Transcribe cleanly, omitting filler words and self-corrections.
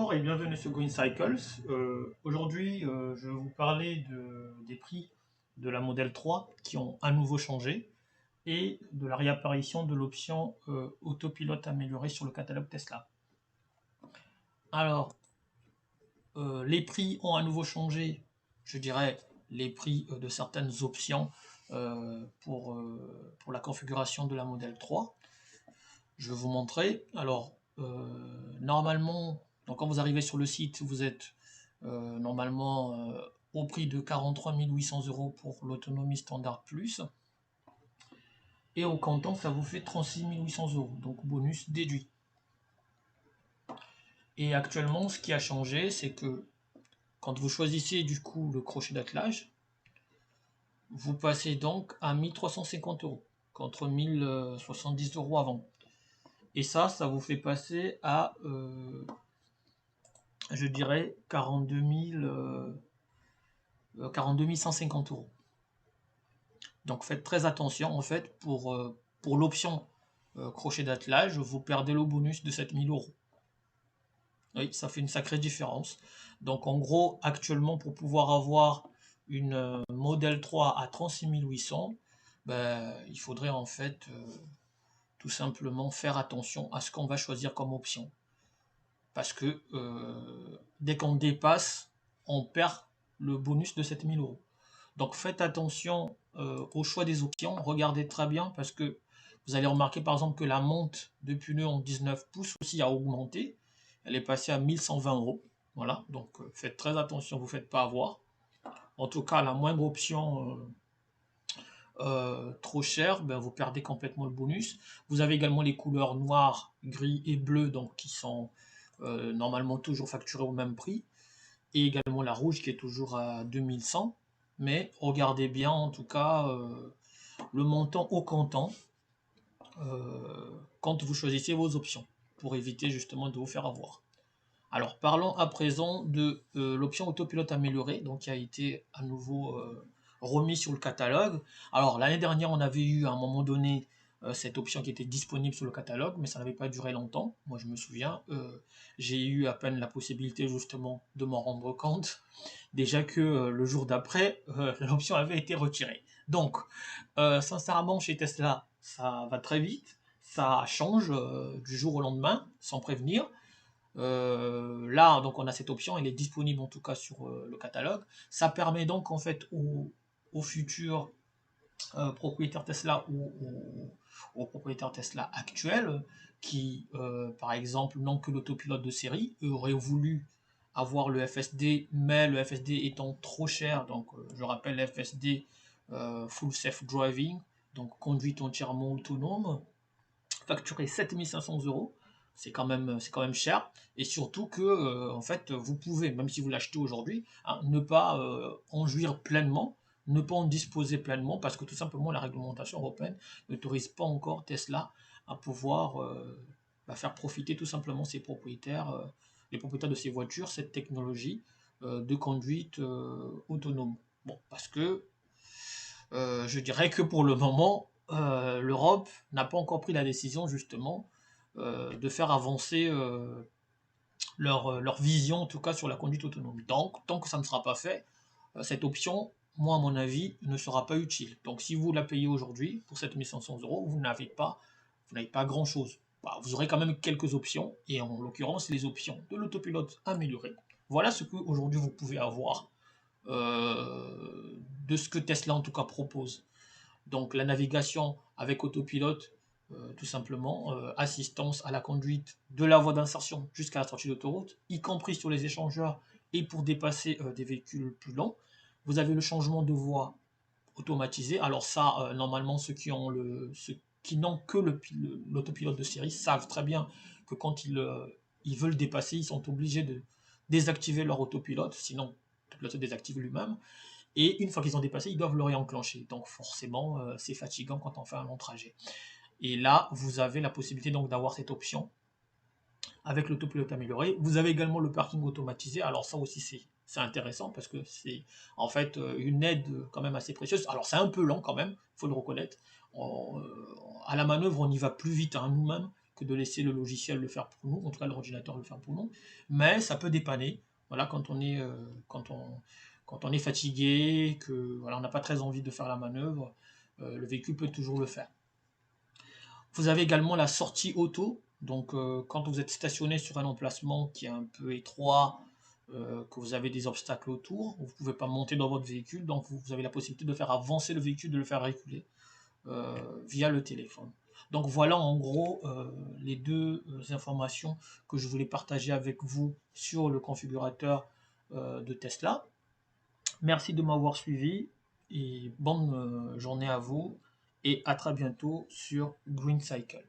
Bonjour et bienvenue sur Green Cycles. Aujourd'hui, je vais vous parler des prix de la Model 3 qui ont à nouveau changé et de la réapparition de l'option autopilote amélioré sur le catalogue Tesla. Alors, les prix ont à nouveau changé, je dirais, les prix de certaines options pour la configuration de la Model 3. Je vais vous montrer. Alors, normalement, donc quand vous arrivez sur le site, vous êtes normalement au prix de 43 800 € pour l'autonomie standard plus. Et au comptant, ça vous fait 36 800 €, donc bonus déduit. Et actuellement, ce qui a changé, c'est que quand vous choisissez du coup le crochet d'attelage, vous passez donc à 1350 € contre 1070 € avant. Et ça vous fait passer à, je dirais, 42 150 €. Donc faites très attention, en fait, pour l'option crochet d'attelage, vous perdez le bonus de 7000 €. Oui, ça fait une sacrée différence. Donc en gros, actuellement, pour pouvoir avoir une Model 3 à 36 800, il faudrait en fait tout simplement faire attention à ce qu'on va choisir comme option. Parce que dès qu'on dépasse, on perd le bonus de 7000 €. Donc faites attention au choix des options, regardez très bien parce que vous allez remarquer par exemple que la monte de pneus en 19 pouces aussi a augmenté, elle est passée à 1120 €. Voilà, donc faites très attention, vous ne faites pas avoir. En tout cas, la moindre option trop chère, vous perdez complètement le bonus. Vous avez également les couleurs noir, gris et bleu, donc qui sont normalement toujours facturées au même prix. Et également la rouge qui est toujours à 2100. Mais regardez bien en tout cas le montant au comptant quand vous choisissez vos options pour éviter justement de vous faire avoir. Alors parlons à présent de l'option autopilote améliorée, donc qui a été à nouveau remis sur le catalogue. Alors l'année dernière on avait eu à un moment donné cette option qui était disponible sur le catalogue, mais ça n'avait pas duré longtemps. Moi je me souviens, j'ai eu à peine la possibilité justement de m'en rendre compte, déjà que le jour d'après, l'option avait été retirée. Donc sincèrement chez Tesla, ça va très vite, ça change du jour au lendemain, sans prévenir. Là, donc on a cette option, elle est disponible en tout cas sur le catalogue. Ça permet donc en fait aux futurs propriétaires Tesla ou aux propriétaires Tesla actuels qui, par exemple, n'ont que l'autopilote de série, eux auraient voulu avoir le FSD, mais le FSD étant trop cher, donc je rappelle le FSD Full Self Driving, donc conduite entièrement autonome, facturé 7500 €. C'est quand même cher, et surtout que en fait vous pouvez, même si vous l'achetez aujourd'hui, hein, ne pas en jouir pleinement, ne pas en disposer pleinement, parce que tout simplement la réglementation européenne n'autorise pas encore Tesla à pouvoir faire profiter tout simplement ses propriétaires, les propriétaires de ces voitures, cette technologie de conduite autonome. Bon, parce que je dirais que pour le moment, l'Europe n'a pas encore pris la décision justement de faire avancer leur vision, en tout cas sur la conduite autonome. Donc, tant que ça ne sera pas fait, cette option, moi à mon avis, ne sera pas utile. Donc si vous la payez aujourd'hui pour 7500 €, vous n'avez pas grand-chose. Bah, vous aurez quand même quelques options, et en l'occurrence les options de l'autopilote amélioré. Voilà ce que aujourd'hui vous pouvez avoir de ce que Tesla en tout cas propose. Donc la navigation avec autopilote, tout simplement, assistance à la conduite de la voie d'insertion jusqu'à la sortie d'autoroute, y compris sur les échangeurs et pour dépasser des véhicules plus longs. Vous avez le changement de voie automatisé. Alors ça, normalement, ceux qui n'ont que l'autopilote de série savent très bien que quand ils veulent dépasser, ils sont obligés de désactiver leur autopilote, sinon l'autopilote se désactive lui-même. Et une fois qu'ils ont dépassé, ils doivent le réenclencher. Donc forcément, c'est fatigant quand on fait un long trajet. Et là, vous avez la possibilité donc d'avoir cette option avec l'autopilote amélioré. Vous avez également le parking automatisé. Alors ça aussi, c'est intéressant parce que c'est en fait une aide quand même assez précieuse. Alors c'est un peu lent quand même, il faut le reconnaître. À la manœuvre, on y va plus vite hein, nous-mêmes que de laisser le logiciel le faire pour nous, en tout cas l'ordinateur le faire pour nous, mais ça peut dépanner, voilà, quand on est fatigué, que voilà, on n'a pas très envie de faire la manœuvre, le véhicule peut toujours le faire. Vous avez également la sortie auto, donc quand vous êtes stationné sur un emplacement qui est un peu étroit, que vous avez des obstacles autour, vous ne pouvez pas monter dans votre véhicule, donc vous avez la possibilité de faire avancer le véhicule, de le faire reculer via le téléphone. Donc voilà en gros les deux informations que je voulais partager avec vous sur le configurateur de Tesla. Merci de m'avoir suivi et bonne journée à vous et à très bientôt sur Green Cycle.